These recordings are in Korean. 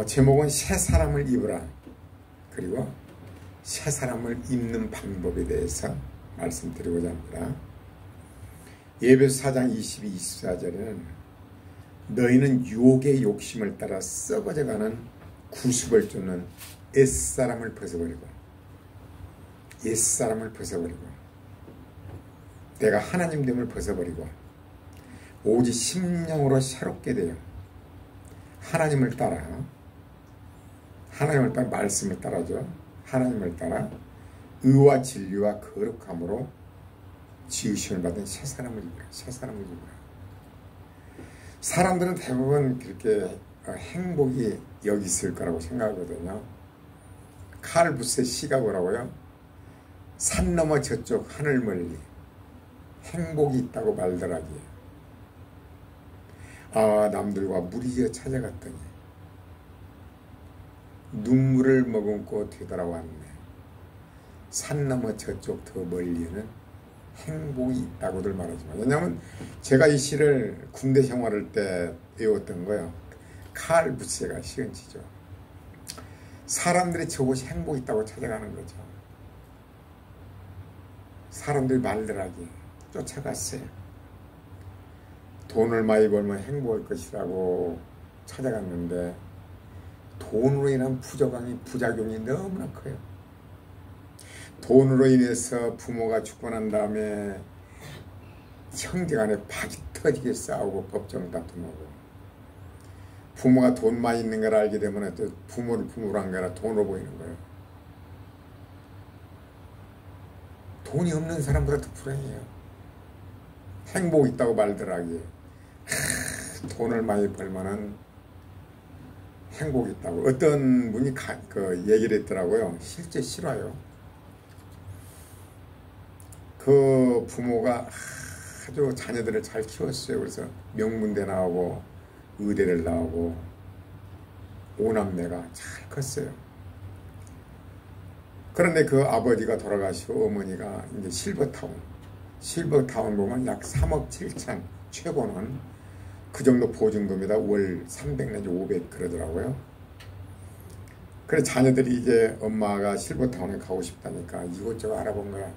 제목은 새 사람을 입으라. 그리고 새 사람을 입는 방법에 대해서 말씀드리고자 합니다. 에베소 4장 22, 24절에는 너희는 유혹의 욕심을 따라 썩어져가는 구습을 쫓는 옛사람을 벗어버리고 내가 하나님됨을 벗어버리고 오직 심령으로 새롭게 되어 하나님을 따라 말씀을 따라죠. 하나님을 따라 의와 진리와 거룩함으로 지으심을 받은 새 사람을 입으라. 사람들은 대부분 그렇게 행복이 여기 있을 거라고 생각하거든요. 칼 부스의 시가 뭐라고요? 산 너머 저쪽 하늘 멀리 행복이 있다고 말더라기에 남들과 무리지어 찾아갔더니 눈물을 머금고 되돌아왔네. 산 너머 저쪽 더 멀리에는 행복이 있다고들 말하지만, 왜냐하면 제가 이 시를 군대 생활할 때 외웠던 거예요. 칼 부세가 시은 시죠. 사람들이 저곳이 행복이 있다고 찾아가는 거죠. 사람들이 말들하게 쫓아갔어요. 돈을 많이 벌면 행복할 것이라고 찾아갔는데 돈으로 인한 부작용이 너무나 커요. 돈으로 인해서 부모가 죽고 난 다음에 형제간에 박이 터지게 싸우고 법정 다툼하고, 부모가 돈 많이 있는 걸 알게 되면 또 부모를 부모로 한 게 아니라 돈으로 보이는 거예요. 돈이 없는 사람보다 더 불행해요. 행복 있다고 말들하기에 돈을 많이 벌면은 행복이 있다고. 어떤 분이 얘기를 했더라고요. 실제 실화요. 그 부모가 아주 자녀들을 잘 키웠어요. 그래서 명문대 나오고 의대를 나오고 5남매가 잘 컸어요. 그런데 그 아버지가 돌아가시고 어머니가 이제 실버타운 보면 약 3억 7천, 최고는 그 정도 보증금에다 월 300 내지 500 그러더라고요. 그래 자녀들이 이제 엄마가 실버타운에 가고 싶다니까 이것저것 알아본 거야.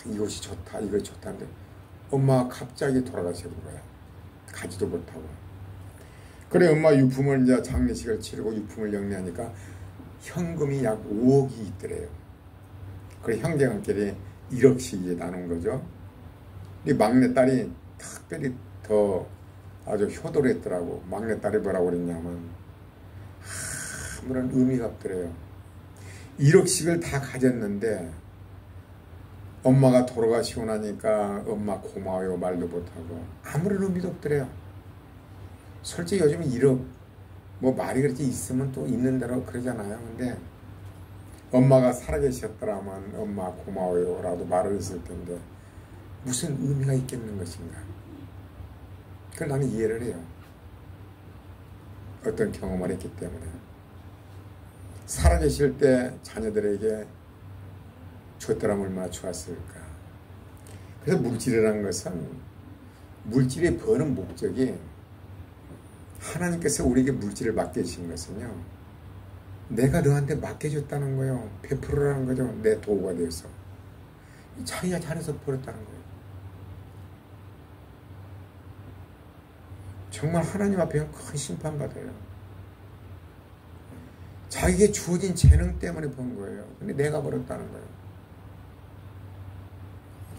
이것이 좋다, 이거 좋다는데 엄마가 갑자기 돌아가시는 거야. 가지도 못하고. 그래 엄마 유품을 이제 장례식을 치르고 유품을 영리하니까 현금이 약 5억이 있더래요. 그래 형제간끼리 1억씩 이제 나눈 거죠. 이 막내딸이 특별히 더 아주 효도했더라고. 막내딸이 뭐라고 그랬냐면 아무런 의미가 없더래요. 1억씩을 다 가졌는데 엄마가 돌아가시고 나니까 엄마 고마워요 말도 못하고 아무런 의미도 없더래요. 솔직히 요즘 1억 뭐 말이 그렇게 있으면 또 있는 대로 그러잖아요. 근데 엄마가 살아계셨더라면 엄마 고마워요 라도 말을 했을 텐데 무슨 의미가 있겠는 것인가. 그걸 나는 이해를 해요. 어떤 경험을 했기 때문에. 살아계실 때 자녀들에게 줬더라면 얼마나 좋았을까. 그래서 물질이라는 것은, 물질이 버는 목적이, 하나님께서 우리에게 물질을 맡겨주신 것은요, 내가 너한테 맡겨줬다는 거예요. 베풀으라는 거죠. 내 도구가 되어서. 자기가 잘해서 버렸다는 거예요. 정말 하나님 앞에 큰 심판받아요. 자기에게 주어진 재능 때문에 번 거예요. 근데 내가 버렸다는 거예요.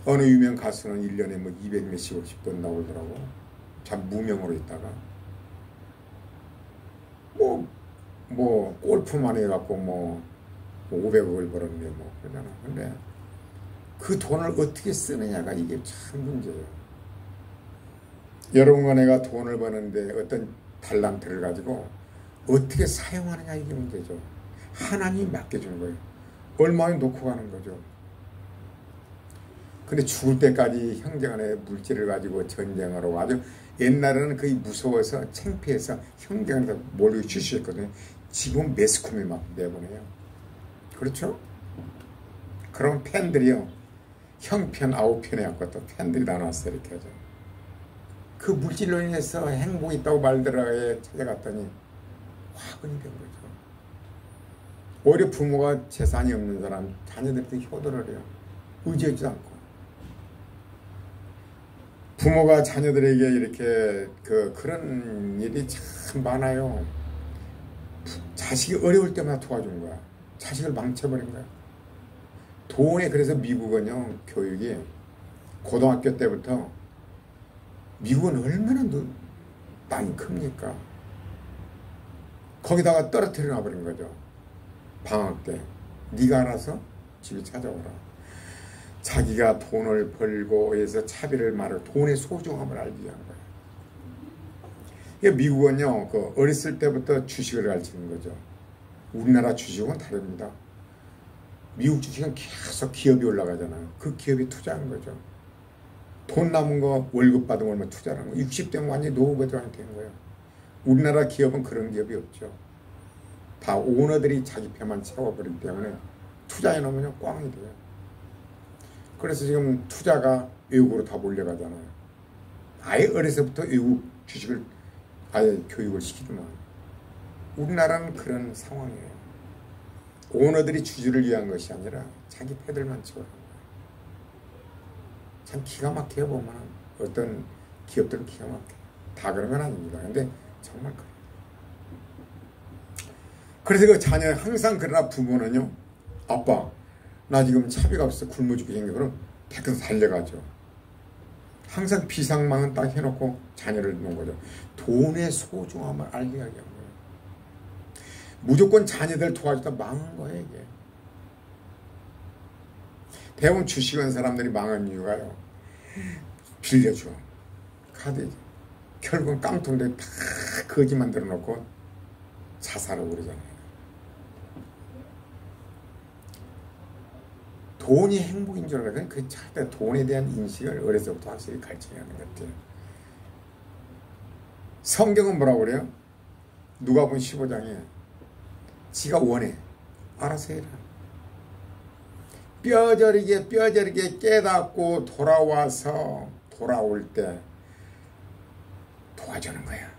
어느 유명 가수는 1년에 뭐 200 몇십 억씩 번다고 그러더라고. 참 무명으로 있다가. 뭐 골프만 해갖고 뭐 500억을 벌었네 뭐 그러잖아. 근데 그 돈을 어떻게 쓰느냐가 이게 참 문제예요. 여러분과 내가 돈을 버는데 어떤 달란트를 가지고 어떻게 사용하느냐 이게 문제죠. 하나님이 맡겨주는 거예요. 얼마나 놓고 가는 거죠. 근데 죽을 때까지 형제간에 물질을 가지고 전쟁하러 아주 옛날에는 거의 무서워서 창피해서 형제간에 몰리고 취수했거든요. 지금 매스컴에 막 내보내요. 그렇죠? 그럼 팬들이요. 형편 아웃편에 갖고 또 팬들이 다 나왔어요. 이렇게 하죠. 그 물질로 인해서 행복이 있다고 말들하에 찾아갔더니 화근이 된 거죠. 오히려 부모가 재산이 없는 사람 자녀들한테 효도를 해요. 의지하지도 않고. 부모가 자녀들에게 이렇게 그런 일이 참 많아요. 자식이 어려울 때마다 도와준 거야. 자식을 망쳐버린 거야. 돈에 그래서 미국은요 교육이 고등학교 때부터 미국은 얼마나 땅이 큽니까? 거기다가 떨어뜨려 놔버린 거죠. 방학 때 네가 알아서 집에 찾아오라. 자기가 돈을 벌고 해서 차비를 말하고 돈의 소중함을 알기 위한 거예요. 미국은요 어렸을 때부터 주식을 가르치는 거죠. 우리나라 주식은 다릅니다. 미국 주식은 계속 기업이 올라가잖아요. 그 기업이 투자한 거죠. 돈 남은 거 월급 받은 걸만 투자하는 거. 60대면 완전히 노후버전이 된 거예요. 우리나라 기업은 그런 기업이 없죠. 다 오너들이 자기 배만 채워버리기 때문에 투자해 놓으면 꽝이 돼요. 그래서 지금 투자가 외국으로 다 몰려가잖아요. 아예 어려서부터 외국 주식을 아예 교육을 시키더만. 우리나라는 그런 상황이에요. 오너들이 주주를 위한 것이 아니라 자기 패들만 채워가는 거예요. 참 기가 막혀요. 보면 어떤 기업들은 기가 막혀요. 다 그런 건 아닙니다. 근데 정말 그래요. 그래서 그 자녀 항상 그러나 부모는요. 아빠 나 지금 차비가 없어 굶어 죽게 생겨. 그럼 밖에서 달려가죠. 항상 비상망은 딱 해놓고 자녀를 놓은 거죠. 돈의 소중함을 알게 하게 한 거예요. 무조건 자녀들 도와주다 망한 거예요. 이게. 대부분 주식한 사람들이 망한 이유가요. 빌려줘. 카드. 결국은 깡통들 다 거지 만들어 놓고 자살하고 그러잖아요. 돈이 행복인 줄 알아요. 그 돈에 대한 인식을 어려서부터 확실히 가르쳐야 하는 것 같아요. 성경은 뭐라고 그래요? 누가복음 15장에 지가 원해. 알아서 해라. 뼈저리게 깨닫고 돌아올 때 도와주는 거야.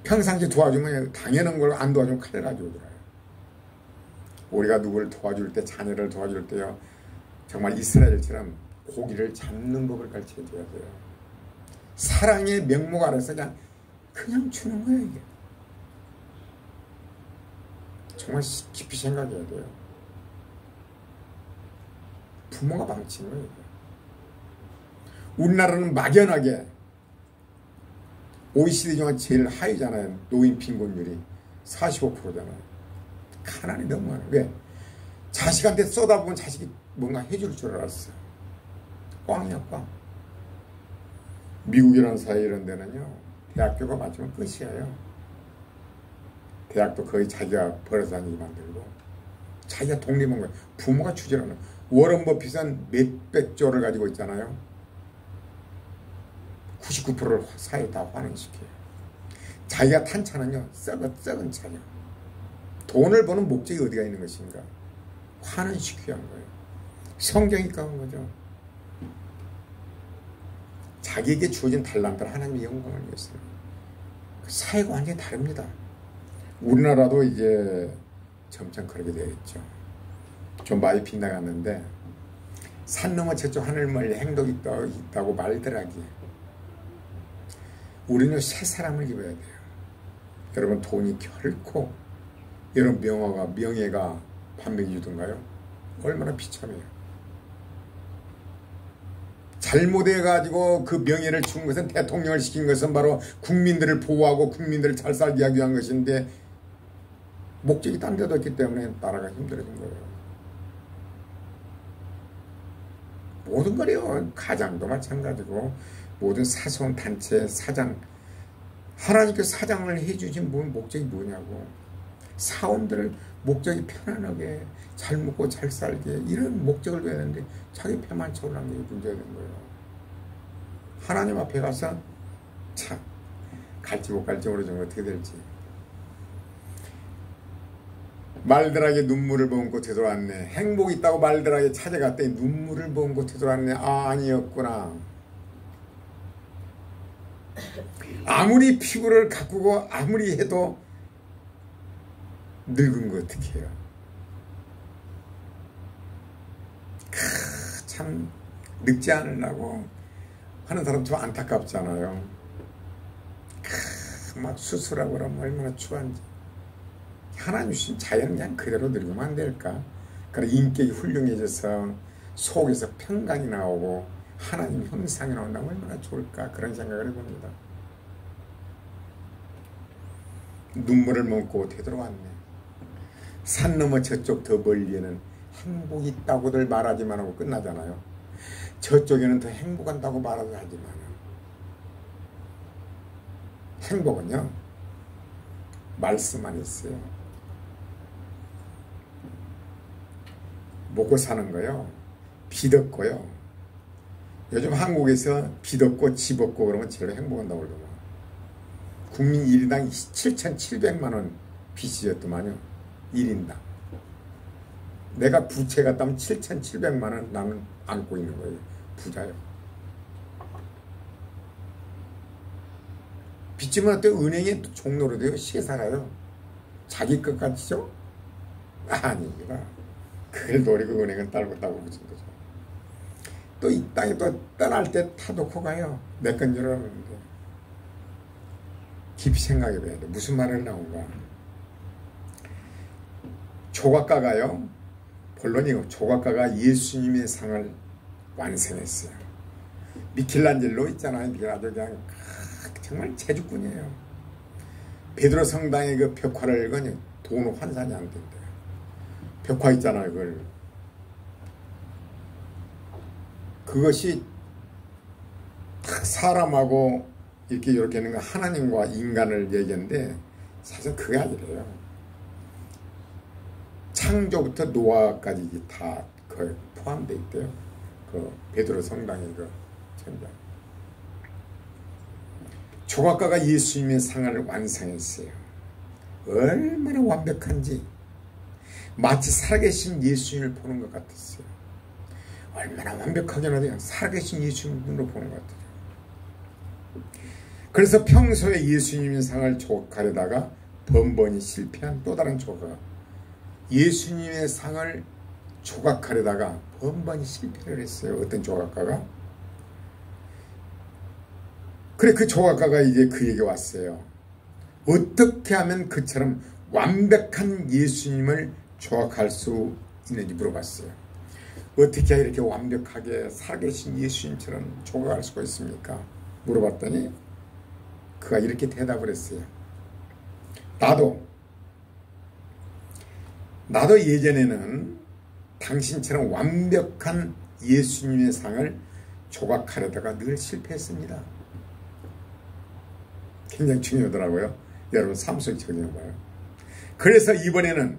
평상시 도와주면 당연한 걸 안 도와주면 칼을 가지고 들어요. 우리가 누구를 도와줄 때, 자녀를 도와줄 때요, 정말 이스라엘처럼 고기를 잡는 법을 가르쳐 줘야 돼요. 사랑의 명목 아래서 그냥 주는 거예요, 이게. 정말 깊이 생각해야 돼요. 부모가 망친 거예요, 이게. 우리나라는 막연하게 OECD 중에 제일 하위잖아요. 노인 빈곤율이 45%잖아요. 가난이 너무 많아요. 왜? 자식한테 쏟아보면 자식이 뭔가 해줄 줄 알았어요. 꽝이야, 꽝. 미국이라는 사회 이런 데는요, 대학교가 맞으면 끝이에요. 대학도 거의 자기가 벌어서 다니게 만들고, 자기가 독립한 거예요. 부모가 주제라는 거예요. 워런 버핏은 몇백조를 가지고 있잖아요. 99%를 사회에 다 환원시켜요. 자기가 탄 차는요, 썩은 차요. 돈을 버는 목적이 어디가 있는 것인가? 환원시키기 한 거예요. 성경이 까운 거죠. 자기에게 주어진 달란트를 하나님의 영광을 위해서. 사회가 완전히 다릅니다. 우리나라도 이제 점점 그렇게 되겠죠. 좀 많이 빗나갔는데 산 넘어 저쪽 하늘 멀리 행복이 있다고 말들하기에 우리는 새 사람을 입어야 돼요. 여러분 돈이 결코 여러분 명예가 반명이 주던가요? 얼마나 비참해요. 잘못해가지고 그 명예를 준 것은 대통령을 시킨 것은 바로 국민들을 보호하고 국민들을 잘 살게 하기 위한 것인데 목적이 딴 데도 있기 때문에 나라가 힘들어진 거예요. 모든 거래요. 가장도 마찬가지고 모든 사소한 단체 사장 하나님께 사장을 해주신 목적이 뭐냐고. 사원들을 목적이 편안하게 잘 먹고 잘 살게 이런 목적을 둬야 되는데 자기 배만 채우려는 게 문제가 된 거예요. 하나님 앞에 가서 참 갈지 못 갈지 모르지만 어떻게 될지. 말들에게 눈물을 머금고 되돌아왔네. 행복이 있다고 말들에게 찾아갔더니 눈물을 머금고 되돌아왔네. 아, 아니었구나. 아무리 피부를 가꾸고 아무리 해도 늙은 거 어떻게 해요? 참 늙지 않으려고 하는 사람 좀 안타깝잖아요. 막 수술하고 그러면 얼마나 추한지. 하나님 주신 자연 그냥 그대로 늙으면 안 될까? 그래 인격이 훌륭해져서 속에서 평강이 나오고 하나님 형상이 나온다면 얼마나 좋을까? 그런 생각을 해봅니다. 눈물을 머금고 되돌아왔네. 산 넘어 저쪽 더 멀리에는 행복이 있다고들 말하지만 하고 끝나잖아요. 저쪽에는 더 행복한다고 말하지 하지만 행복은요 말씀 안에 있어요. 먹고 사는 거요 빚 없고요. 요즘 한국에서 빚 없고 집 없고 그러면 제일 행복한다고 그러더만. 국민 1인당 7,700만 원 빚이었더만요. 1인당. 내가 부채 같다면 7,700만 원 나는 안고 있는 거예요. 부자요. 빚지면 어때? 은행에 종로로 돼요. 시에 살아요. 자기 것 같죠? 아닙니다. 그걸 노리고 은행은 딸고 붙인 거죠. 또 이 땅에 또 떠날 때 타놓고 가요. 내 건 줄 알았는데. 깊이 생각해 봐야 돼. 무슨 말을 나온가. 조각가가요. 본론이고 조각가가 예수님의 상을 완성했어요. 미켈란젤로 있잖아요. 아주 그냥 정말 재주꾼이에요. 베드로 성당의 그 벽화를 읽으니 돈 환산이 안 된대요. 벽화 있잖아요. 그것이 사람하고 이렇게 하는 거 하나님과 인간을 얘기하는데 사실 그게 아니래요. 창조부터 노아까지 다 거의 포함되어 있대요. 그 베드로 성당의 그 천장. 조각가가 예수님의 상을 완성했어요. 얼마나 완벽한지 마치 살아계신 예수님을 보는 것 같았어요. 얼마나 완벽하게나 돼요. 살아계신 예수님으로 보는 것 같아요. 그래서 평소에 예수님의 상을 조각하려다가 번번이 실패한 또 다른 조각가. 예수님의 상을 조각하려다가 번번이 실패를 했어요. 어떤 조각가가. 그래 그 조각가가 이제 그에게 왔어요. 어떻게 하면 그처럼 완벽한 예수님을 조각할 수 있는지 물어봤어요. 어떻게 이렇게 완벽하게 살아계신 예수님처럼 조각할 수가 있습니까? 물어봤더니 그가 이렇게 대답을 했어요. 나도 예전에는 당신처럼 완벽한 예수님의 상을 조각하려다가 늘 실패했습니다. 굉장히 중요하더라고요. 여러분 삶 속에 적용해봐요. 그래서 이번에는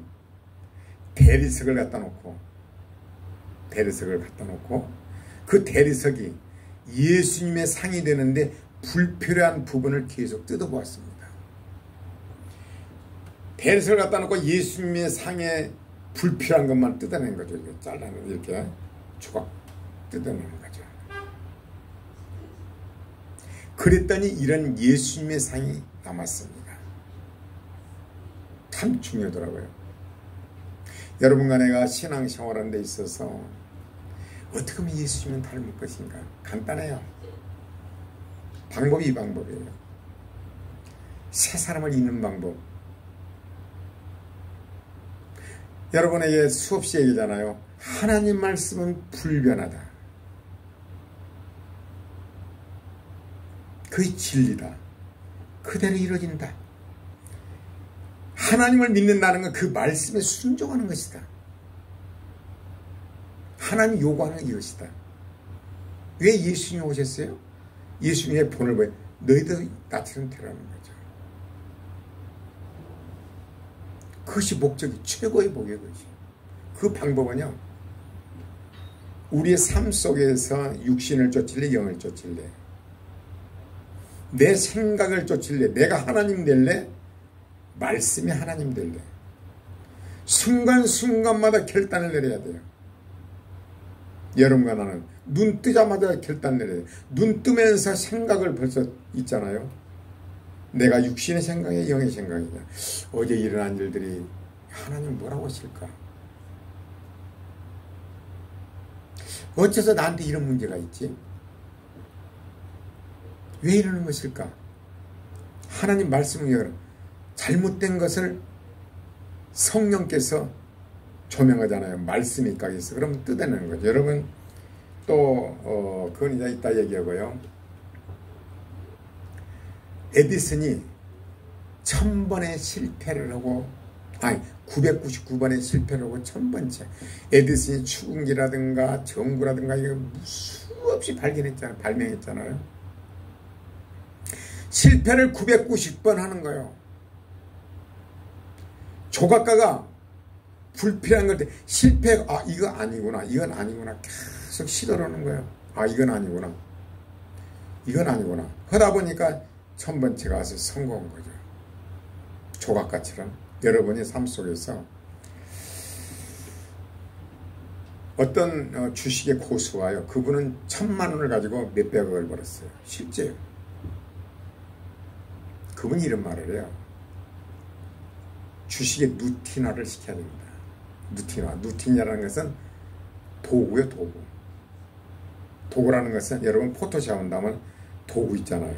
대리석을 갖다 놓고 그 대리석이 예수님의 상이 되는데 불필요한 부분을 계속 뜯어보았습니다. 대리석을 갖다 놓고 예수님의 상에 불필요한 것만 뜯어낸 거죠. 이렇게 잘라내는 이렇게 조각 뜯어내는 거죠. 그랬더니 이런 예수님의 상이 남았습니다. 참 중요하더라고요. 여러분과 내가 신앙생활하는 데 있어서 어떻게 하면 예수님을 닮을 것인가? 간단해요. 방법이 이 방법이에요. 새 사람을 잇는 방법. 여러분에게 수없이 얘기잖아요. 하나님 말씀은 불변하다. 그의 진리다. 그대로 이루어진다. 하나님을 믿는다는 건 그 말씀에 순종하는 것이다. 하나님 요구하는 이것이다. 왜 예수님이 오셨어요? 예수님의 본을 보여 너희도 나처럼 되라는 거죠. 그것이 목적이 최고의 복이에요. 그것이. 그 방법은요. 우리의 삶 속에서 육신을 쫓을래 영을 쫓을래 내 생각을 쫓을래 내가 하나님 될래 말씀이 하나님 될래 순간순간마다 결단을 내려야 돼요. 여러분과 나는 눈 뜨자마자 결단 내려야 돼요. 눈 뜨면서 생각을 벌써 있잖아요. 내가 육신의 생각이냐 영의 생각이냐. 어제 일어난 일들이 하나님 뭐라고 하실까? 어째서 나한테 이런 문제가 있지? 왜 이러는 것일까? 하나님 말씀을 잘못된 것을 성령께서 조명하잖아요. 말씀이 각에서. 그러면 뜯어내는 거죠. 여러분 또 그건 이제 이따 얘기하고요. 에디슨이 1000번의 실패를 하고 999번의 실패를 하고 1000번째 에디슨이 추궁기라든가 전구라든가 이거 수없이 발명했잖아요. 실패를 990번 하는 거예요. 조각가가 불필요한 걸 때 실패, 이거 아니구나, 이건 아니구나 계속 시도를 하는 거예요. 이건 아니구나, 이건 아니구나 하다 보니까 1000번째가 와서 성공한 거죠. 조각가처럼 여러분이 삶 속에서 어떤 주식의 고수와요. 그분은 1000만 원을 가지고 몇백억을 벌었어요. 실제요. 그분이 이런 말을 해요. 주식의 누티나를 시켜야 됩니다. 누티나라는 것은 도구요, 도구. 도구라는 것은 여러분 포토샵 한다면 도구 있잖아요.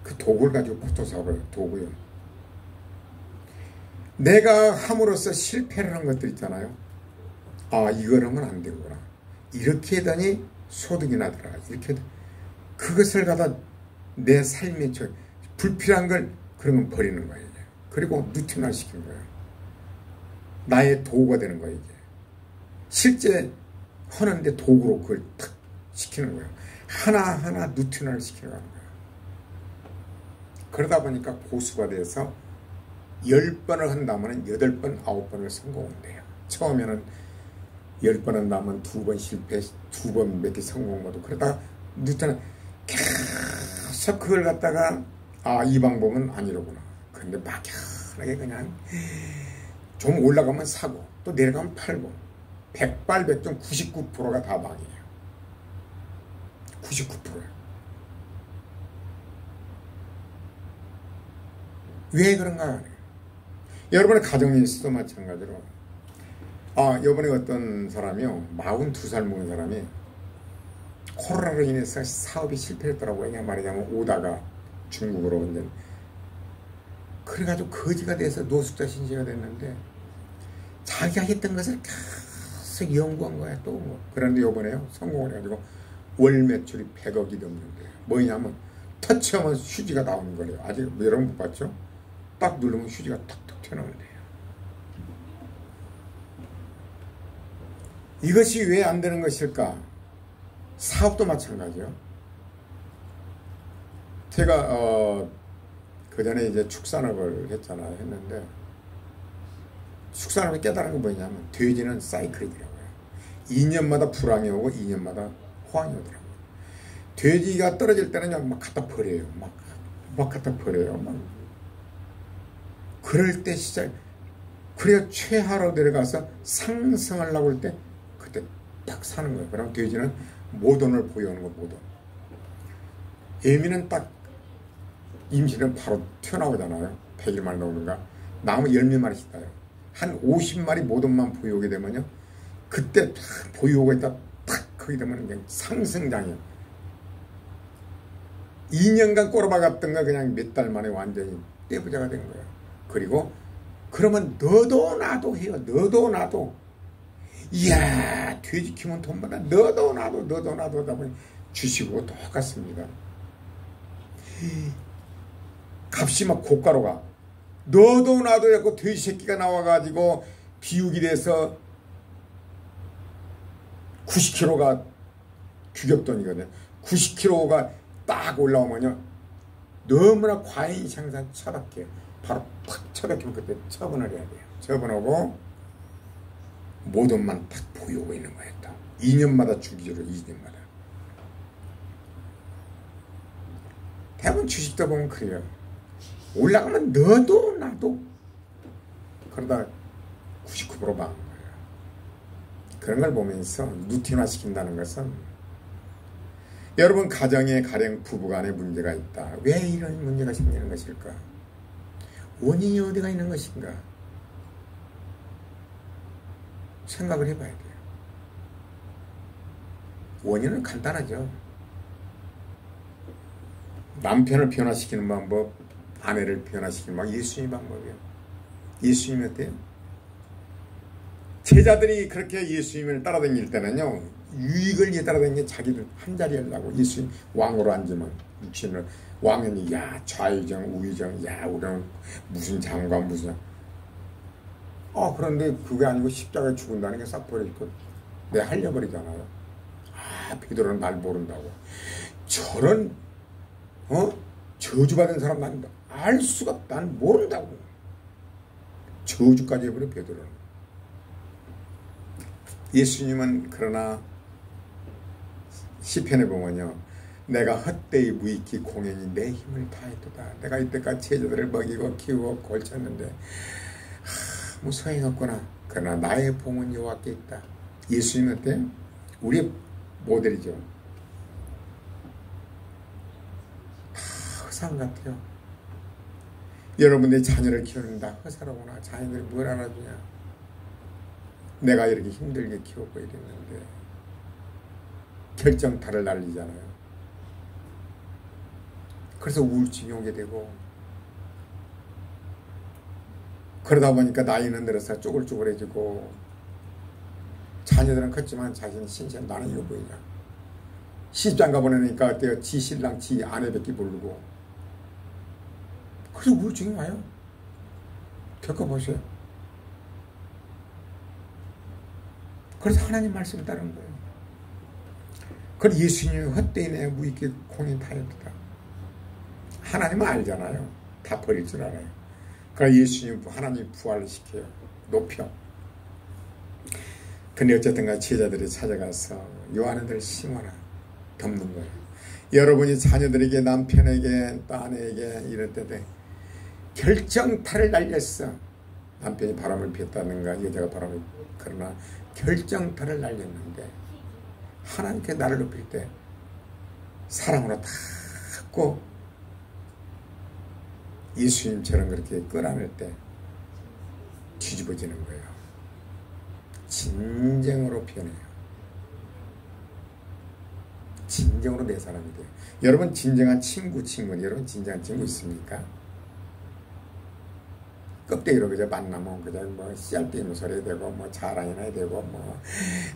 그 도구를 가지고 포토샵을 해요. 도구요. 내가 함으로써 실패를 한 것들 있잖아요. 이걸 하면 안 되구나. 이렇게 하더니 소득이 나더라. 이렇게 그것을 갖다 내 삶에 불필요한 걸 그러면 버리는 거예요. 그리고 누티나 시킨 거예요. 나의 도구가 되는 거예요. 이게. 실제 하는데 도구로 그걸 탁 시키는 거예요. 하나하나 누티나를 시켜가는 거예요. 그러다 보니까 고수가 돼서 10번을 한다면 8번, 9번을 성공한대요. 처음에는 10번 한다면 2번 실패, 2번 몇 개 성공하고 그러다가 누티나 계속 그걸 갖다가 이 방법은 아니로구나. 근데 막연하게 그냥 좀 올라가면 사고 또 내려가면 팔고 백발백중 99%가 다 망이에요. 99%예요. 왜 그런가? 여러분의 가정에 있어도 마찬가지로 이번에 어떤 사람이요 42살 먹은 사람이 코로나로 인해서 사업이 실패했더라고요. 그냥 말하자면 오다가 중국으로 이제 그래가지고 거지가 돼서 노숙자 신세가 됐는데 자기가 했던 것을 계속 연구한 거야. 또 그런데 요번에요 성공을 해가지고 월 매출이 100억이 넘는데 뭐냐면 터치하면 휴지가 나오는 거래요. 아직 여러분 못 봤죠? 딱 누르면 휴지가 탁탁 튀어나오는데요. 이것이 왜 안 되는 것일까? 사업도 마찬가지요. 제가 그 전에 이제 축산업을 했는데 축산업이 깨달은 게 뭐냐면 돼지는 사이클이더라고요. 2년마다 불황이 오고 2년마다 호황이 오더라고요. 돼지가 떨어질 때는 그냥 막 갖다 버려요. 막 갖다 버려요. 그럴 때 그래야 최하로 내려가서 상승하려고 할 때 그때 딱 사는 거예요. 그럼 돼지는 모돈을 보유하는 거 모돈. 애미는 딱 임신은 바로 튀어나오잖아요. 100일만 나오는가. 나오면 10몇 마리씩 따요. 한 50마리 모돈만 보유하게 되면요. 그때 딱 보유하고 있다 탁 거기 되면 그냥 상승장이에요. 2년간 꼬라박았던 거 그냥 몇 달 만에 완전히 떼부자가 된 거예요. 그리고 그러면 너도 나도 해요. 너도 나도. 이야 돼지 키우면 돈 받아. 너도 나도 하다 보니 주식하고 똑같습니다. 값이 막 고가로가. 너도 나도 해갖고 돼지 새끼가 나와가지고 비육이 돼서 90kg가 규격돈이거든요. 90kg가 딱 올라오면요. 너무나 과잉 생산 처박혀요. 바로 탁 처박히면 그때 처분을 해야 돼요. 처분하고 모돈만 딱 보유하고 있는 거예요. 또 2년마다 주기로 2년마다. 대부분 주식도 보면 그래요. 올라가면 너도 나도 그러다 99% 망한 거예요. 그런 걸 보면서 루틴화 시킨다는 것은 여러분 가정에 가령 부부간에 문제가 있다. 왜 이런 문제가 생기는 것일까? 원인이 어디가 있는 것인가 생각을 해봐야 돼요. 원인은 간단하죠. 남편을 변화시키는 방법, 아내를 변화시키는 방법, 예수님 방법이에요. 예수님이 어때요? 제자들이 그렇게 예수님을 따라다닐 때는요, 유익을 위해 따라다니는 게 자기들 한자리 하려고. 예수님 왕으로 앉으면 육신을, 왕은 야 좌의정 우의정, 야 우리는 무슨 장관 무슨, 그런데 그게 아니고 십자가에 죽은다는 게 싹 버리고 내 할려버리잖아요. 베드로는 날 모른다고. 저런 저주받은 사람 난 알 수가 없다. 난 모른다고. 저주까지 해버려 베드로는. 예수님은 그러나 시편에 보면요, 내가 헛되이 무익히 공연히 내 힘을 다했도다. 내가 이때까지 제자들을 먹이고 키우고 걸쳤는데 아무 소용이 없구나. 그러나 나의 봉은 여호와께 있다. 예수님은 어때? 우리의 모델이죠. 다 허상 같아요. 여러분들이 자녀를 키우는다 허사로구나. 자녀들이 뭘 알아주냐. 내가 이렇게 힘들게 키우고 이랬는데 결정타를 날리잖아요. 그래서 우울증이 오게 되고, 그러다 보니까 나이는 들어서 쪼글쪼글해지고, 자녀들은 컸지만 자신이 신세, 나는 이거 뭐냐. 시집장가 보내니까 어때요? 지 신랑 지 아내밖에 모르고. 그래서 우울증이 와요. 겪어보세요. 그래서 하나님 말씀을 따르는 거예요. 그래서 예수님이 헛되이 내 무익히 공인 타협이다. 하나님은 알잖아요. 다 버릴 줄 알아요. 그러니까 예수님 하나님 부활을 시켜요. 높여. 근데 어쨌든가 제자들이 찾아가서 요한애들 심어라. 덮는 거예요. 여러분이 자녀들에게, 남편에게, 또 아내에게 이럴 때 결정타를 날렸어. 남편이 바람을 피웠다든가 여자가 바람을, 그러나 결정타를 날렸는데 하나님께 나를 높일 때 사랑으로 닫고 예수님처럼 그렇게 끌어안을 때 뒤집어지는 거예요. 진정으로 변해요. 진정으로 내 사람이 돼요. 여러분 진정한 친구는 여러분 진정한 친구 있습니까? 껍데기로 그저 만나면 그저 뭐 씨알 떼는 소리 되고 뭐 자랑이나 되고 뭐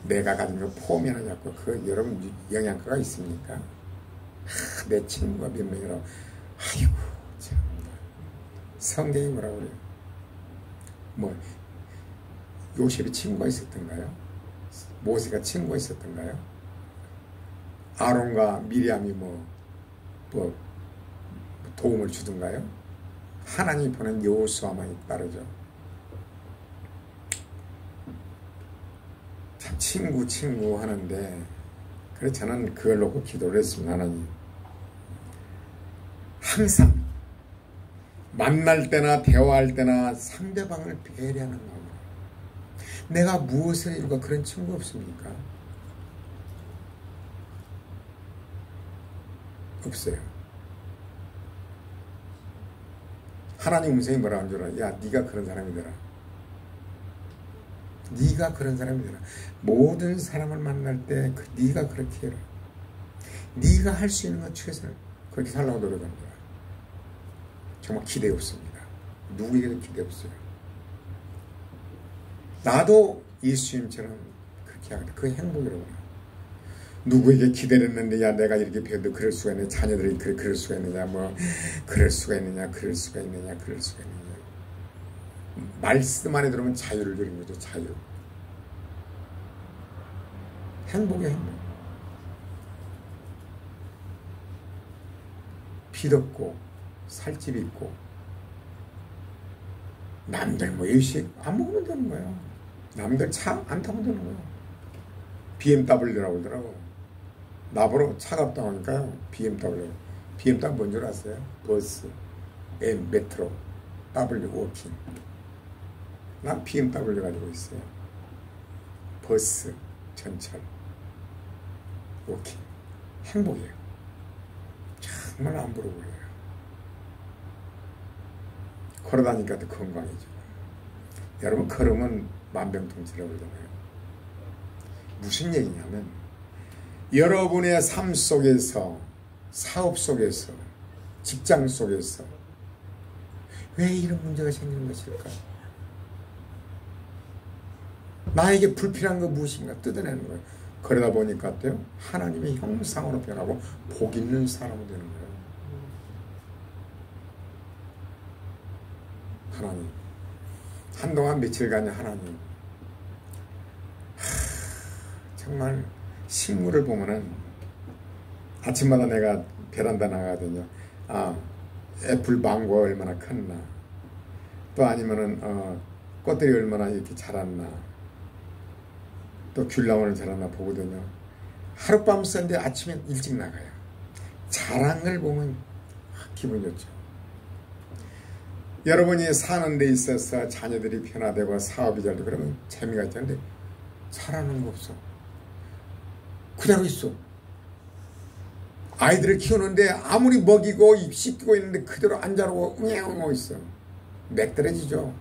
내가 가진 거 포면을 잡고 그 여러분 영양가가 있습니까? 내 친구가 몇 명이라고. 아이고 참. 성경이 뭐라고 그래요? 뭐 요셉이 친구가 있었던가요? 모세가 친구가 있었던가요? 아론과 미리암이 뭐 도움을 주던가요? 하나님이 보낸 여호수아만 따르죠. 참 친구 하는데, 그래서 저는 그걸 놓고 기도를 했습니다. 하나님, 항상 만날 때나 대화할 때나 상대방을 배려하는 마음으로. 내가 무엇을 이루고 그런 친구 없습니까? 없어요. 하나님 음성이 뭐라고 하는 줄 알아? 야, 네가 그런 사람이더라. 네가 그런 사람이더라. 모든 사람을 만날 때 네가 그렇게 해라. 네가 할 수 있는 건 최선을 그렇게 살라고 노력한다. 정말 기대 없습니다. 누구에게도 기대 없어요. 나도 예수님처럼 그렇게 하거든. 그게 행복이라고. 누구에게 기대를 했는데, 야, 내가 이렇게 배워도 그럴 수가 있느냐, 자녀들이 그럴 수가 있느냐, 뭐 그럴 수가 있느냐, 그럴 수가 있느냐, 그럴 수가 있느냐. 말씀 안에 들으면 자유를 누리는 거죠. 자유. 행복이야, 행복. 빚없고 살집 있고 남들 뭐 일식 안 먹으면 되는 거예요. 남들 차 안 타면 되는 거예요. BMW라고 그러더라고. 나보러 차갑다고 하니까요. BMW 뭔 줄 아세요? 버스, M, 메트로, W, 워킹. 난 BMW 가지고 있어요. 버스, 전철, 워킹. 행복이에요. 정말 안 부러워요. 걸어다니까 더 건강해지고. 여러분, 걸으면 만병통치라고 그러잖아요. 무슨 얘기냐면 여러분의 삶 속에서, 사업 속에서, 직장 속에서 왜 이런 문제가 생기는 것일까? 나에게 불필요한 거 무엇인가 뜯어내는 거예요. 그러다 보니까 어때요? 하나님의 형상으로 변하고 복 있는 사람이 되는 거예요. 하나님, 한동안 며칠간 하나님, 정말 식물을 보면은 아침마다 내가 베란다 나가거든요. 애플 망고가 얼마나 컸나, 또 아니면은 꽃들이 얼마나 이렇게 자랐나, 또 귤 나오는 자랐나 보거든요. 하룻밤 썼는데 아침에 일찍 나가요. 자란 걸 보면 기분 좋죠. 여러분이 사는 데 있어서 자녀들이 변화되고 사업이 잘 되고 그러면 재미가 있는데 자라는 거 없어. 그대로 있어. 아이들을 키우는데 아무리 먹이고 씻기고 있는데 그대로 안 자라고 웅웅하고 있어. 맥떨어지죠.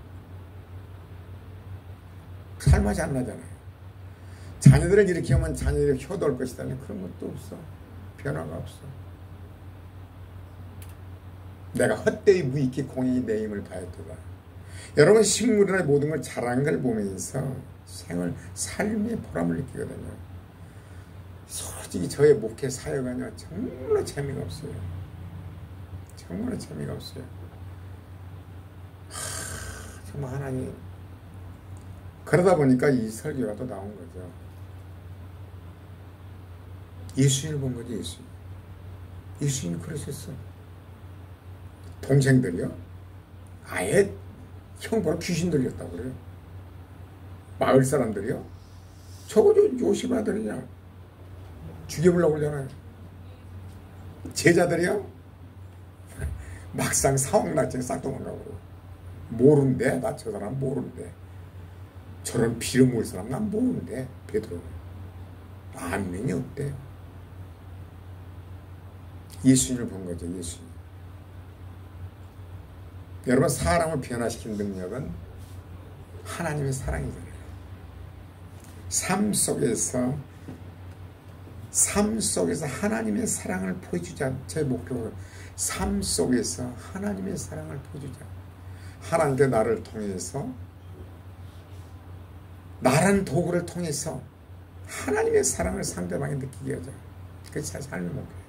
살맛이 안 나잖아요. 자녀들을 이렇게 하면 자녀들이 효도할 것이다. 그런 것도 없어. 변화가 없어. 내가 헛되이 무익히 공이 내 힘을 다했도다. 여러분, 식물이나 모든 걸 자란 걸 보면서 삶의 보람을 느끼거든요. 솔직히 저의 목회 사역은요, 정말 재미가 없어요. 정말 재미가 없어요. 정말 하나님. 그러다 보니까 이 설교가 또 나온 거죠. 예수님을 본 거죠, 예수님. 예수님이 그러셨어. 동생들이요? 아예 형보라 귀신 들렸다고 그래요. 마을 사람들이요? 저거 요셉 아들이냐? 죽여보려고 그러잖아요. 제자들이요? 막상 상황 날짜에 싹 도망가고. 모르는데? 나 저 사람 모르는데. 저런 피를 먹을 사람 난 모르는데. 베드로는. 안면이 없대. 예수님을 본 거죠, 예수님. 여러분, 사람을 변화시킨 능력은 하나님의 사랑이잖아요. 삶 속에서 하나님의 사랑을 보여주자. 제 목표는 삶 속에서 하나님의 사랑을 보여주자. 하나님께 나를 통해서, 나란 도구를 통해서 하나님의 사랑을 상대방에 느끼게 하자. 그게 제 삶의 목표예요.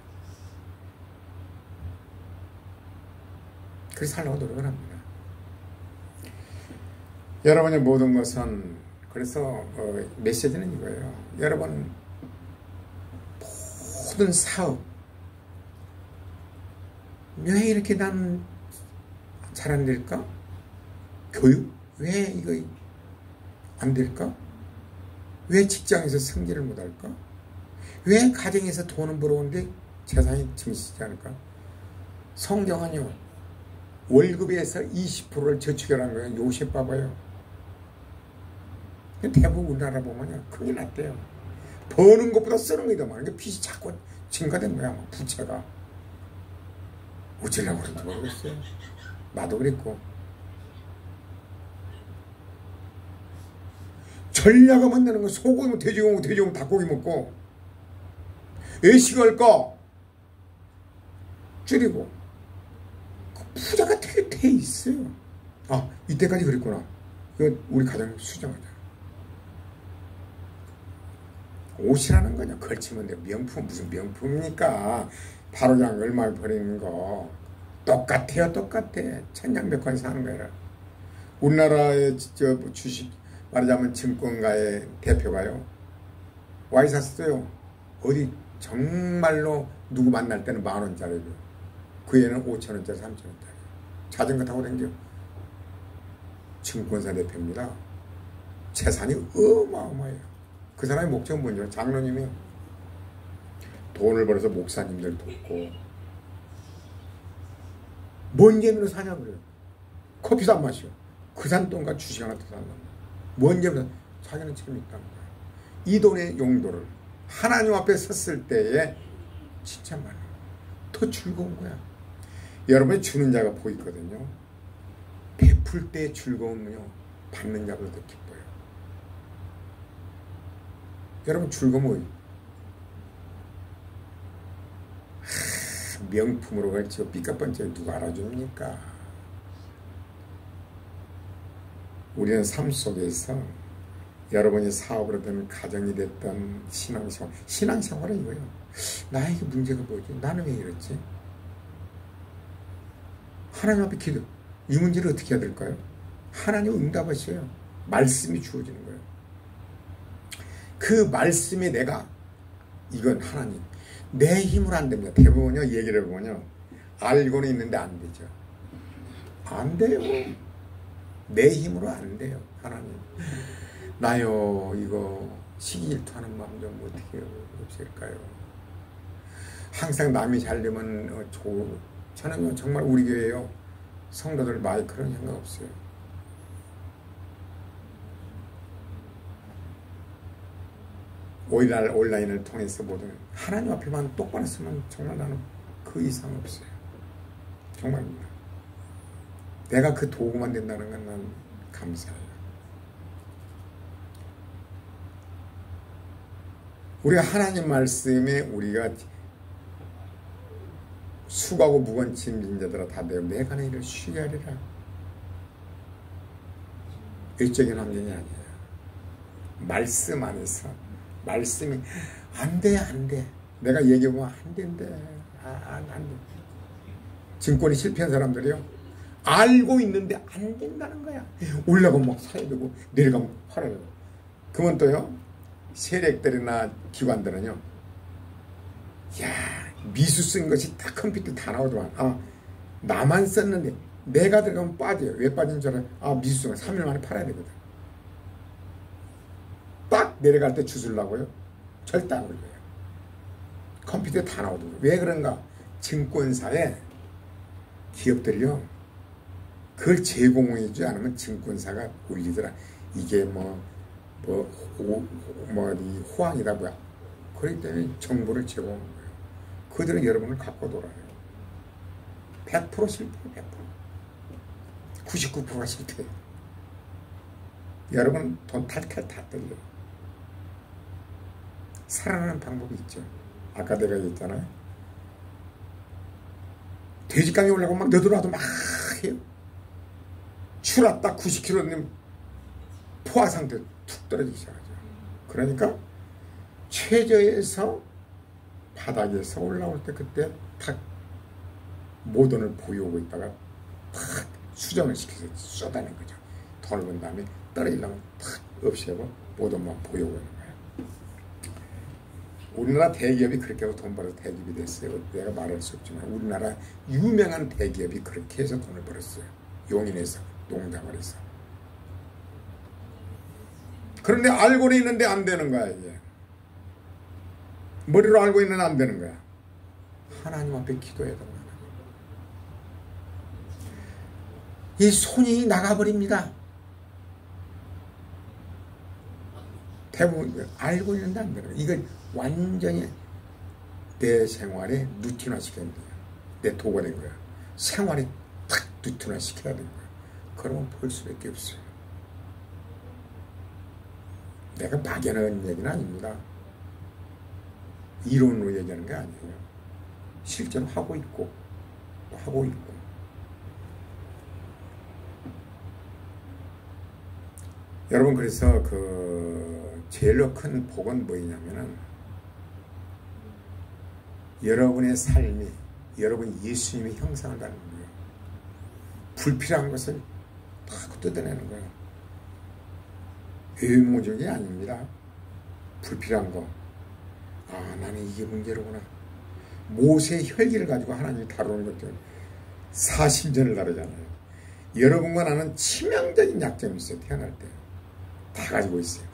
그래서 살려고 노력을 합니다. 여러분의 모든 것은, 그래서 메시지는 이거예요. 여러분, 모든 사업, 왜 이렇게 나는 잘 안 될까? 교육? 왜 이거 안 될까? 왜 직장에서 승진을 못 할까? 왜 가정에서 돈은 벌어오는데 재산이 증식하지 않을까? 성경은요, 월급에서 20%를 저축하라는 거예요. 요셉 봐봐요. 대부분 우리나라 보면요, 큰일 났대요. 버는 것보다 쓰는 게 더 많은 게 빚이 자꾸 증가된 거야. 부채가. 어쩌려고 그런지 모르겠어요. 나도 그랬고. 전략을 만드는 거, 소고기 먹고 돼지고기 먹고 돼지고기 먹고 닭고기 먹고 외식할까 줄이고. 부자가 되게 돼 있어요. 이때까지 그랬구나. 이거 우리 가정 수정하자. 옷이라는 거냐, 걸치면 돼. 명품, 무슨 명품입니까? 바로 그냥 얼마에 버리는 거 똑같아요. 똑같아. 천냥백관 사는 거야. 우리나라의 주식 말하자면 증권가의 대표가요, 와이 샀어요. 어디 정말로 누구 만날 때는 10,000원짜리고 그 애는 5,000원짜리 3,000원짜리 자전거 타고 다녀. 증권사 대표입니다. 재산이 어마어마해요. 그 사람의 목적은 뭔지 알아요? 장로님이요. 돈을 벌어서 목사님들 돕고. 뭔 재미로 사냐 그래요. 커피도 안 마셔. 그 산돈과 주식 하나 더 산단 말이야. 뭔 재미로. 자기는 재미있다는 거야. 이 돈의 용도를 하나님 앞에 섰을 때에 진짜 많아. 더 즐거운 거야. 여러분이 주는 자가 보이거든요. 베풀 때 즐거움은요, 받는 자보다 더 기뻐요. 여러분, 즐거움은 명품으로 걸쳐 삐까뻔쩍 누가 알아줍니까? 우리는 삶 속에서 여러분이 사업을 하든 가정이 됐든 신앙생활은 이거예요. 나에게 문제가 뭐지? 나는 왜 이렇지? 하나님 앞에 기도. 이 문제를 어떻게 해야 될까요? 하나님 응답하셔요. 말씀이 주어지는 거예요. 그 말씀이 내가, 이건 하나님, 내 힘으로 안 됩니다. 대부분요, 얘기를 해보면요, 알고는 있는데 안 되죠. 안 돼요. 내 힘으로 안 돼요. 하나님, 나요, 이거 시기질투하는 마음 좀 어떻게 없앨까요? 항상 남이 잘 되면 저는 정말 우리 교회요, 성도들 많이 그런 생각 없어요. 온라인을 통해서 모든 하나님 앞에만 똑바로 쓰면 정말 나는 그 이상 없어요. 정말입니다. 내가 그 도구만 된다는 건 난 감사해요. 우리가 하나님 말씀에 우리가 수고하고 무거운 짐진 자들아 다 내가 내 일을 쉬게 하리라. 일적인 환경이 아니에요. 말씀 안에서 말씀이 안 돼. 내가 얘기해보면 안 된대. 안 돼. 증권이 실패한 사람들이요, 알고 있는데 안 된다는 거야. 올라가면 막 사야 되고 내려가면 팔아야 되고. 그러면 또요, 세력들이나 기관들은요, 야, 미수 쓴 것이 딱 컴퓨터 다 나오더만. 나만 썼는데 내가 들어가면 빠져요. 왜 빠진 줄 알아요? 미수 쓴 거 3일 만에 팔아야 되거든. 딱 내려갈 때 주술라고요? 절대 안 올려요. 컴퓨터에 다 나오더라고요. 왜 그런가? 증권사에 기업들이요, 그걸 제공해주지 않으면 증권사가 올리더라. 이게 호황이다 뭐야. 그렇기 때문에 정보를 제공하는 거예요. 그들은 여러분을 갖고 놀아요. 100% 실패예요. 100%. 99%가 실패예요. 여러분 돈 탈탈 다 떨려요. 살아나는 방법이 있죠. 아까 내가 얘기했잖아요. 돼지강에 올라가면 막 너들어와도 막 해요. 추락딱 90kg님 포화 상태로 툭 떨어지기 시작하죠. 그러니까 최저에서 바닥에서 올라올 때 그때 탁 모돈을 보유하고 있다가 탁 수정을 시켜서 쏟아낸 거죠. 돈을 번 다음에 떨어지려면 탁 없애고 모돈만 보유하고 있는 거예요. 우리나라 대기업이 그렇게 하고 돈 벌어서 대기업이 됐어요. 내가 말할 수 없지만 우리나라 유명한 대기업이 그렇게 해서 돈을 벌었어요. 용인에서, 농담을 해서. 그런데 알고는 있는데 안 되는 거야. 이게 머리로 알고 있는데 안 되는 거야. 하나님 앞에 기도해야 되는 거야. 이 손이 나가버립니다. 대부분 알고 있는데 안 되는 거야. 이걸 완전히 내 생활에 루틴화 시켜야 돼요. 내 도구가 된 거야. 생활에 탁 루틴화 시켜야 되는 거야. 그러면 볼 수밖에 없어요. 내가 막연한 얘기는 아닙니다. 이론으로 얘기하는 게 아니에요. 실제로 하고 있고 또 하고 있고. 여러분, 그래서 제일 큰 복은 뭐냐면은 여러분의 삶이 여러분 예수님의 형상을 닮는 거예요. 불필요한 것을 다 뜯어내는 거예요. 외모적이 아닙니다. 불필요한 거. 나는 이게 문제로구나. 모세의 혈기를 가지고 하나님이 다루는 것들 40년을 다루잖아요. 여러분과 나는 치명적인 약점이 있어요. 태어날 때. 다 가지고 있어요.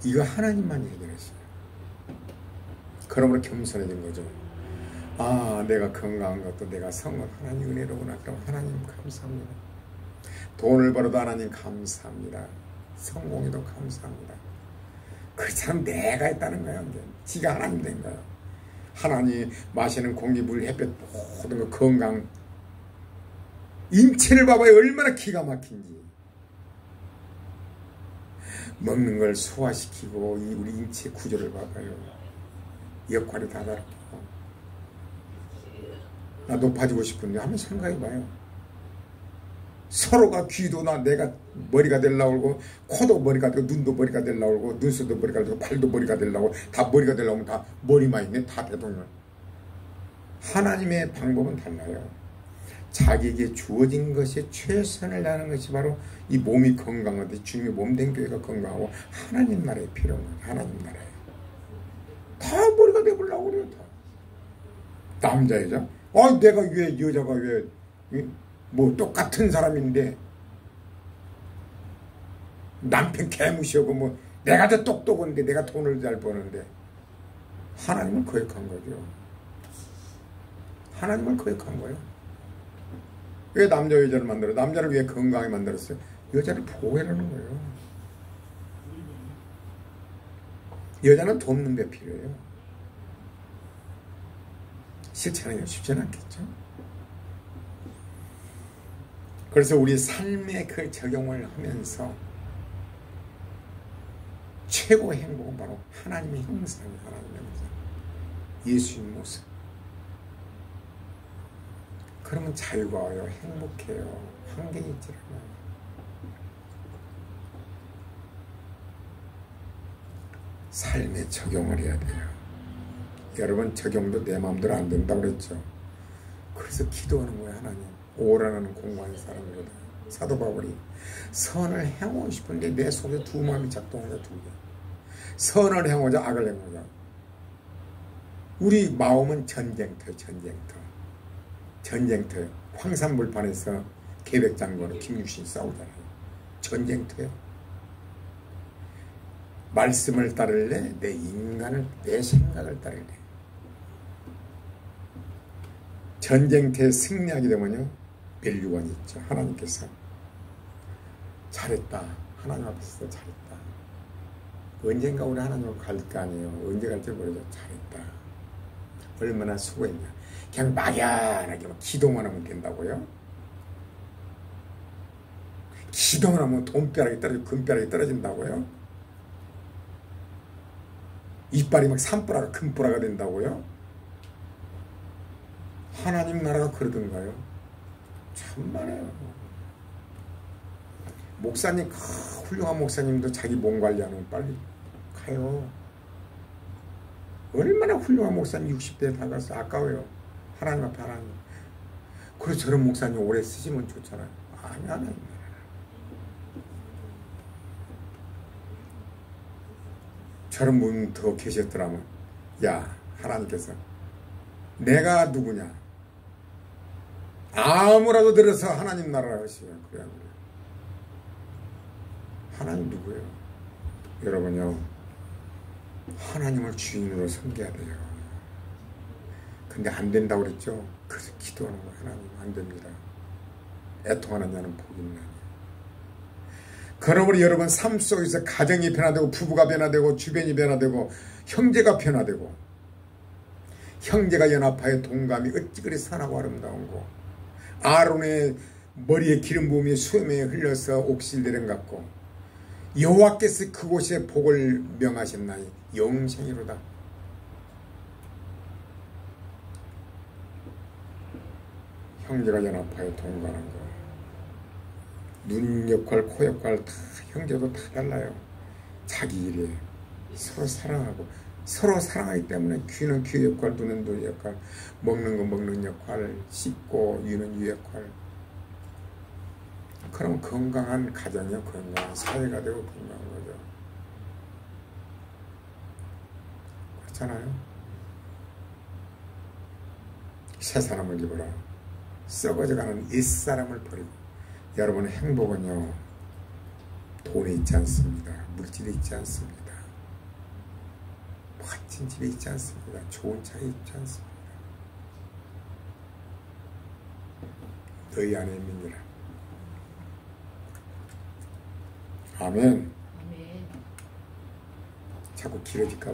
이거 하나님만이 해결했어요. 그러므로 겸손해진 거죠. 내가 건강한 것도 내가 성은 하나님 은혜로구나. 그럼 하나님 감사합니다. 돈을 벌어도 하나님 감사합니다. 성공해도 감사합니다. 그렇지만 내가 있다는 거예요. 지가 하나님 된 거예요. 하나님 마시는 공기, 물, 햇볕 모든 거 건강 인체를 봐봐요. 얼마나 기가 막힌지. 먹는 걸 소화시키고 이 우리 인체 구조를 봐봐요. 역할이 다 다르고. 나 높아지고 싶은데 한번 생각해봐요. 서로가 귀도 내가 머리가 되려고 그러고, 코도 머리가 되고, 눈도 머리가 되려고 그러고, 눈썹도 머리가 되고, 팔도 머리가 되려고, 다 머리가 되려고 하면 다 머리만 있네. 다 대통령. 하나님의 방법은 달라요. 자기에게 주어진 것에 최선을 다하는 것이 바로 이 몸이 건강하듯 주님의 몸된 교회가 건강하고 하나님 나라에 필요한 거예요. 하나님 나라에. 다 머리가 되보려고 그래요. 다. 남자 여자. 내가 왜 여자가 왜 뭐 똑같은 사람인데 남편 개무시하고 뭐 내가 더 똑똑한데 내가 돈을 잘 버는데. 하나님은 거역한 거죠. 하나님은 거역한 거예요. 왜 남자 여자를 만들어? 남자를 왜 건강하게 만들었어요? 여자를 보호하라는 거예요. 여자는 돕는 데 필요해요. 실천하기가 쉽지 않겠죠. 그래서 우리 삶의 그 적용을 하면서 최고의 행복은 바로 하나님의 형상이 하나님의 형상. 예수님 모습. 그러면 자유가 와요. 행복해요. 환경이 있잖아요. 삶에 적용을 해야 돼요. 여러분 적용도 내 마음대로 안 된다고 그랬죠. 그래서 기도하는 거예요. 하나님. 오라는 공부하는 사람이거든. 사도 바울이 선을 행하고 싶은데 내 속에 두 마음이 작동하자. 두 개. 선을 행하자 악을 행하자. 우리 마음은 전쟁터예요. 전쟁터예요. 황산불판에서 계백장군과 김유신 싸우잖아요. 전쟁터예요. 말씀을 따를래? 내 생각을 따를래? 전쟁터에 승리하게 되면요. 멸류관이 있죠. 하나님께서 잘했다. 하나님 앞에서 잘했다. 언젠가 우리 하나님 앞에 갈 거 아니에요. 언제 갈지 모르죠. 잘했다. 얼마나 수고했냐. 그냥 막연하게 기도만 하면 된다고요? 기도만 하면 돈벼락이 떨어지고 금벼락이 떨어진다고요? 이빨이 막 산보라가 금보라가 된다고요? 하나님 나라가 그러던가요? 참말해요. 목사님, 훌륭한 목사님도 자기 몸 관리하면 빨리 가요. 얼마나 훌륭한 목사님 60대에 다 가서 아까워요. 하나님 앞에 하나님. 그래서 저런 목사님 오래 쓰시면 좋잖아요. 아니, 하나님. 저런 분 더 계셨더라면, 야, 하나님께서 내가 누구냐? 아무라도 들어서 하나님 나라를 하시면 그래야 돼요. 하나님 누구예요? 여러분요, 하나님을 주인으로 섬겨야 돼요. 근데 안 된다고 그랬죠? 그래서 기도하는 거예요. 하나님 안 됩니다. 애통하는 자는 복이 있나니. 그러므로 여러분 삶 속에서 가정이 변화되고 부부가 변화되고 주변이 변화되고 형제가 변화되고 형제가 연합하여 동감이 어찌 그리 선하고 아름다운고 아론의 머리에 기름 부음이 수염에 흘려서 옥실대령 같고 여호와께서 그곳에 복을 명하셨나니 영생이로다. 형제가 연합하여 동감한 거. 눈 역할, 코 역할 다 형제도 다 달라요. 자기 일에 서로 사랑하고 서로 사랑하기 때문에 귀는 귀 역할, 눈은 눈 역할, 먹는 거 먹는 역할, 씻고 유는 유 역할. 그럼 건강한 가정이요, 건강한 사회가 되고 건강한 거죠. 그렇잖아요. 새 사람을 입어라. 썩어져가는 옛사람을 버리고. 여러분의 행복은요, 돈에 있지 않습니다. 물질에 있지 않습니다. 멋진 집에 있지 않습니다. 좋은 차에 있지 않습니다. 너희 안에 있느니라. 아멘. 자꾸 길어질까